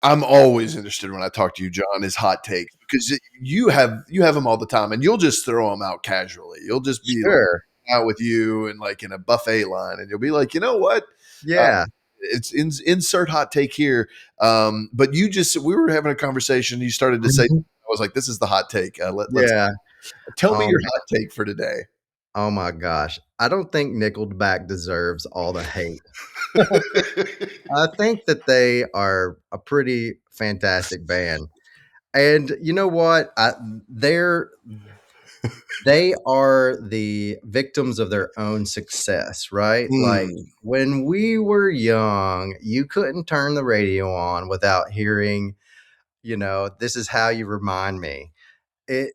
I'm always interested when I talk to you, John, is hot takes because you have them all the time, and you'll just throw them out casually. You'll just be like Sure. out with you and like in a buffet line, and you'll be like, you know what? Uh, Yeah. it's insert hot take here. But we were having a conversation. You started to say, Mhm. I was like, this is the hot take. Let's Yeah. tell me Oh your my, hot take for today. oh my gosh. I don't think Nickelback deserves all the hate. I think that they are a pretty fantastic band. And you know what? They are the victims of their own success, right? Like Hmm. when we were young, you couldn't turn the radio on without hearing, this is how you remind me. It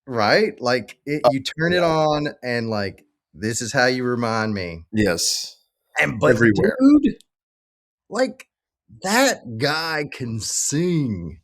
right? Like it Oh, you turn it yeah. on and like this is how you remind me. Yes. But Everywhere. dude, like that guy can sing.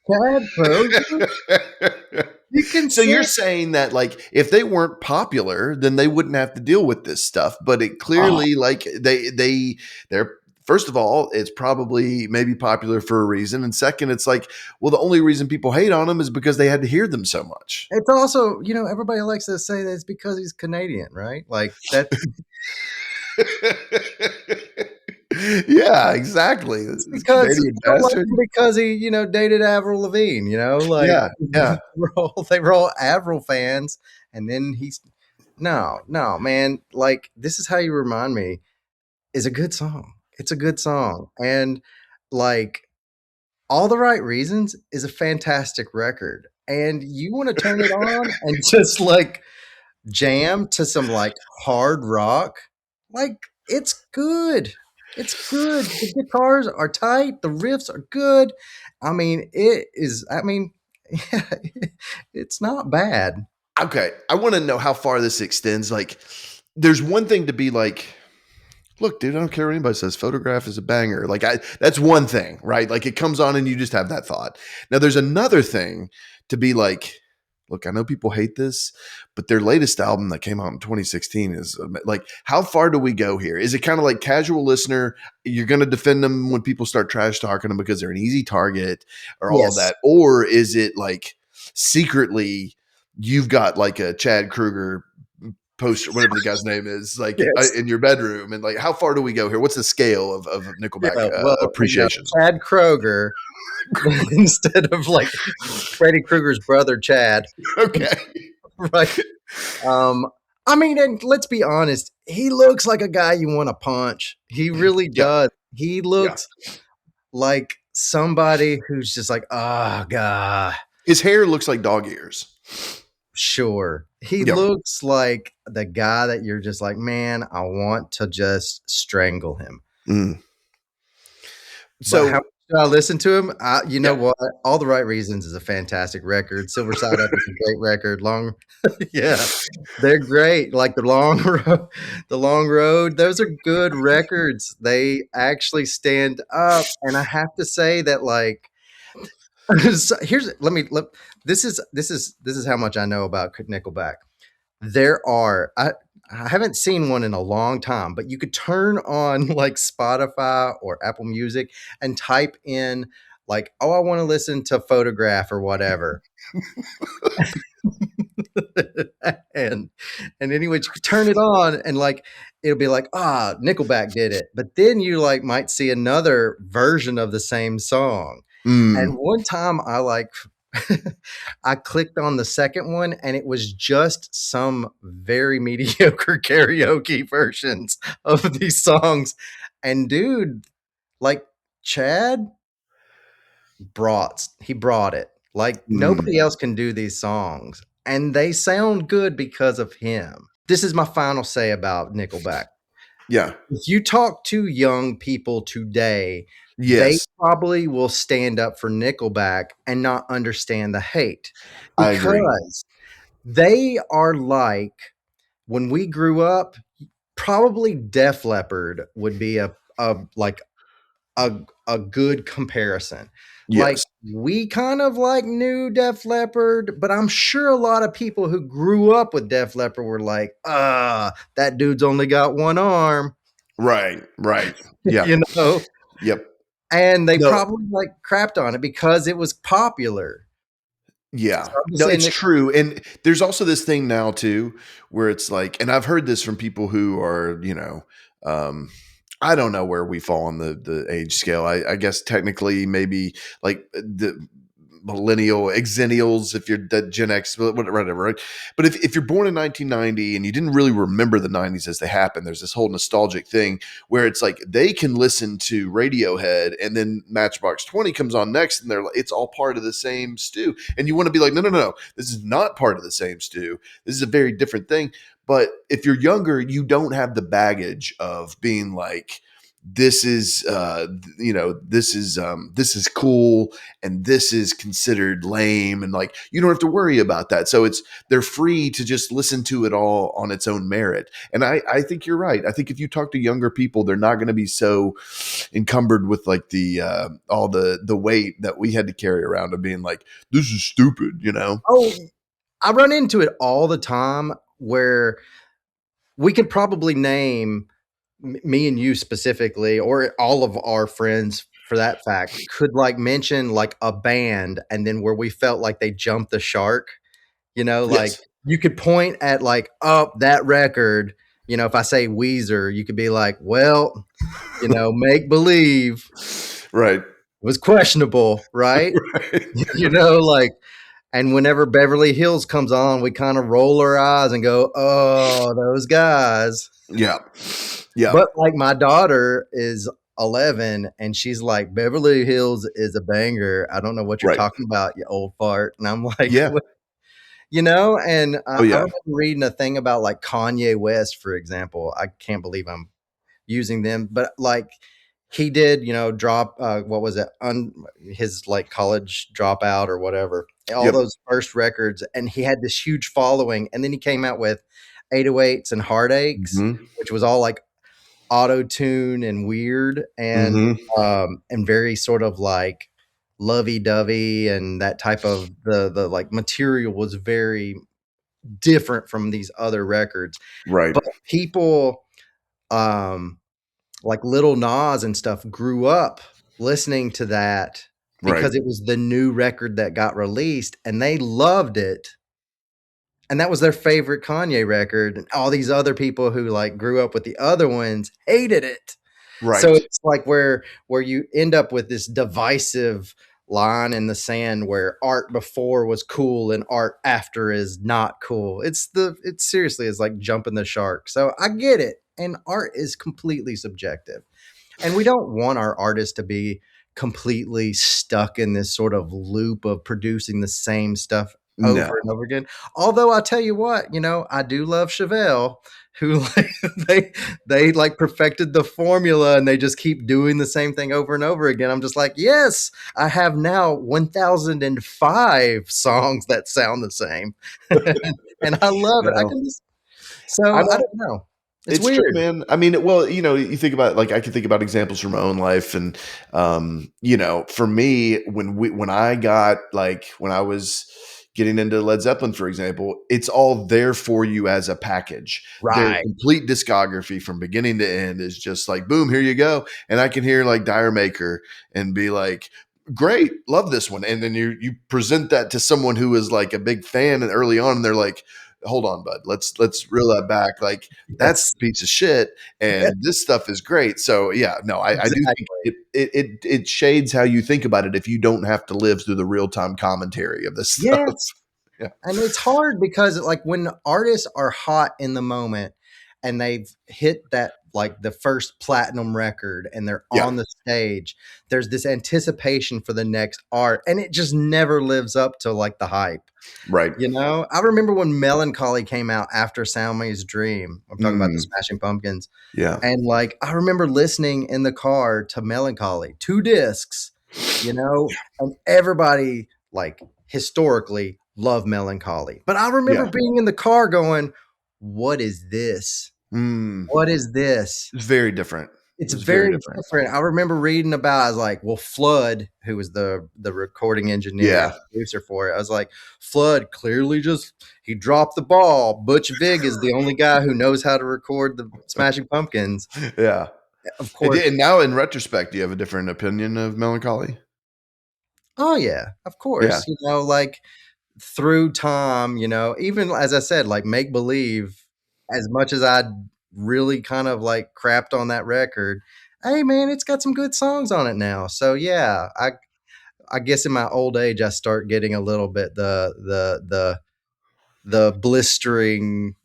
Chad Kroger, he can So you're sing. saying that like if they weren't popular, then they wouldn't have to deal with this stuff. But it Oh, clearly like they're first of all, it's probably maybe popular for a reason. And second, it's like, well, the only reason people hate on them is because they had to hear them so much. it's also, everybody likes to say that it's because he's Canadian, right? Like that Yeah, exactly. it's This because Canadian people don't like bastard. him because he, dated Avril Lavigne, like Yeah, yeah. they were all Avril fans, and then he's no, man, like this is how you remind me is a good song. It's a good song. And like All the Right Reasons is a fantastic record. And you want to turn it on and just like jam to some like hard rock, like it's good. It's good. The guitars are tight, the riffs are good. I mean, yeah, it's not bad. Okay. I want to know how far this extends. Like, there's one thing to be like, look, dude, I don't care what anybody says. Photograph is a banger. Like, that's one thing, right? Like, it comes on and you just have that thought. Now, there's another thing to be like, look, I know people hate this, but their latest album that came out in 2016 is like, how far do we go here? Is it kind of like casual listener? You're going to defend them when people start trash talking them because they're an easy target or all of Yes. that? Or is it like secretly you've got like a Chad Kruger poster, whatever the guy's name is, like Yes. in your bedroom, and like how far do we go here? What's the scale of Nickelback Yeah. Well, appreciation? Chad Kroger instead of like Freddy Krueger's brother Chad, Okay, right? Um, I mean, and let's be honest, he looks like a guy you want to punch. He really yeah, does. He yeah. looks like somebody who's just like, oh god, His hair looks like dog ears. sure. He Yep. looks like the guy that you're just like, man, I want to just strangle him. Mm. But how So much do I listen to him? You know yeah, what? All the Right Reasons is a fantastic record. Silver Side Up is a great record. Long, yeah, they're great. Like the Long Road. Those are good records. They actually stand up. And I have to say that, like, so here's let me let this is how much I know about Nickelback. There are I haven't seen one in a long time, but you could turn on like Spotify or Apple Music and type in like, oh, I want to listen to Photograph or whatever. and anyway, you could turn it on and like it'll be like, Nickelback did it. But then you like might see another version of the same song. And mm, one time I like I clicked on the second one and it was just some very mediocre karaoke versions of these songs. And dude, like Chad brought it. Like mm, nobody else can do these songs. And they sound good because of him. This is my final say about Nickelback. yeah, If you talk to young people today, they yes, probably will stand up for Nickelback and not understand the hate I agree. because they are like when we grew up, probably Def Leppard would be a like a a good comparison. Like Yes, we kind of like knew Def Leppard, but I'm sure a lot of people who grew up with Def Leppard were like, that dude's only got one arm, right, right, yeah, you know? yep. and they No, probably like crapped on it because it was popular. yeah. So I'm just No, saying it's that. true. And there's also this thing now too, where it's like, and I've heard this from people who are, um, I don't know where we fall on the age scale. I guess technically maybe like the millennial, exennials, if you're that Gen X, whatever, right? But if you're born in 1990 and you didn't really remember the 90s as they happened, there's this whole nostalgic thing where it's like they can listen to Radiohead and then Matchbox 20 comes on next and they're like, it's all part of the same stew. And you want to be like, no, no, no, no, this is not part of the same stew. This is a very different thing. But if you're younger, you don't have the baggage of being like, this is this is cool and this is considered lame, and like you don't have to worry about that, so it's they're free to just listen to it all on its own merit. And I think you're right. I think if you talk to younger people, they're not going to be so encumbered with like the all the weight that we had to carry around of being like, this is stupid, Oh, I run into it all the time where we could probably name me and you specifically, or all of our friends for that fact, could like mention like a band and then where we felt like they jumped the shark, like Yes. you could point at like, oh, that record, if I say Weezer, you could be like, well, make believe Right. was questionable, right? Right. Like, and whenever Beverly Hills comes on, we kind of roll our eyes and go, oh, those guys. Yeah. Yeah. But like my daughter is 11 and she's like, Beverly Hills is a banger. I don't know what you're Right. talking about, you old fart. And I'm like, Yeah. what? And Oh I yeah. remember reading a thing about like Kanye West, for example. I can't believe I'm using them, but like he did, drop what was it, his like college dropout or whatever, all Yep. those first records, and he had this huge following, and then he came out with 808s and Heartaches, Hmm. which was all like auto tune and weird Hmm. and very sort of like lovey dovey, and that type of the like material was very different from these other records. Right. But people um like Little Nas and stuff grew up listening to that Right. because it was the new record that got released and they loved it. And that was their favorite Kanye record. And all these other people who like grew up with the other ones hated it. So Right. it's like where you end up with this divisive line in the sand where art before was cool and art after is not cool. It seriously is like jumping the shark. So I get it. And art is completely subjective. And we don't want our artists to be completely stuck in this sort of loop of producing the same stuff over No. and over again. Although I tell you what, I do love Chevelle, who like they like perfected the formula and they just keep doing the same thing over and over again. I'm just like, yes, I have now 1005 songs that sound the same. And I love it. I No. can just so I I don't. don't know. It's It's true, weird. man. I mean, well, you think about like I can think about examples from my own life, and for me, when I got like when I was getting into Led Zeppelin, for example, it's all there for you as a package. Their Right. complete discography from beginning to end is just like, boom, here you go. And I can hear like Dire Maker and be like, great, love this one. And then you present that to someone who is like a big fan and early on, and they're like, hold on, bud, let's reel that back. Like that's Yes. a piece of shit, and this stuff is great. So yeah, no, I do think Exactly. it shades how you think about it if you don't have to live through the real time commentary of this stuff. Yes. Yeah. And it's hard because like when artists are hot in the moment and they've hit that like the first platinum record and they're Yeah. on the stage, there's this anticipation for the next art and it just never lives up to like the hype. Right. I remember when Melancholy came out after Sound May's Dream. I'm talking about the Mm, Smashing Pumpkins. yeah. And like I remember listening in the car to Melancholy, 2 discs, and everybody like historically loved Melancholy. But I remember Yeah. being in the car going, "What is this? Mm, What is this?" it's very different. It's It's very very different. different. I remember reading about I was like, well, Flood, who was the recording engineer and Yeah. producer for it, I was like, Flood clearly just he dropped the ball. Butch Vig is the only guy who knows how to record the Smashing Pumpkins. Yeah. Of course. And now in retrospect, do you have a different opinion of melancholy? Oh, yeah, of Yeah. course, like, through time, even as I said, like, Make Believe, as much as I really kind of, like, crapped on that record, hey, man, it's got some good songs on it now, so, yeah, I guess in my old age, I start getting a little bit the blistering,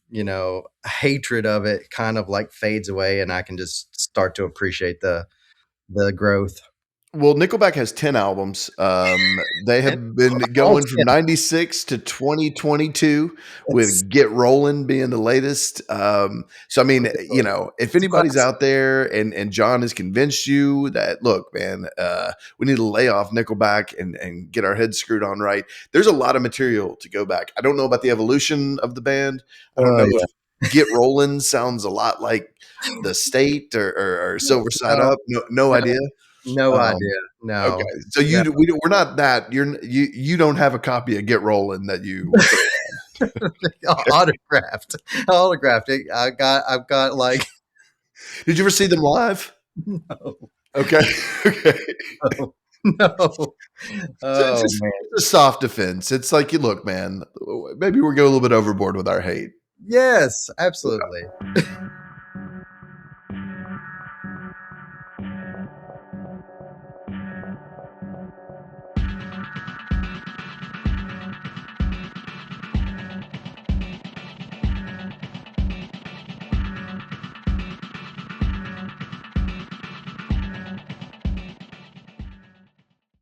hatred of it kind of, like, fades away, and I can just start to appreciate the growth. Well, Nickelback has 10 albums. They have been All going from 10. '96 to 2022 It's with Get Rollin' being the latest. So I mean, if it's a anybody's classic. out there and John has convinced you that, look, man, we need to lay off Nickelback and get our heads screwed on right. There's a lot of material to go back. I don't know about the evolution of the band. I don't Oh, know if yeah. Get Rollin' sounds a lot like the State or Silver Side No, Up. No no, idea. no Um, idea. Okay, No, so no. we're not that you don't have a copy of Get Rollin' that you put around. Autographed. Autographed. I've got, like Did you ever see them live? no, Okay, okay. no, no. So it's Oh, just man. it's a soft defense. It's like, you look, man, maybe we're going a little bit overboard with our hate. Yes, absolutely.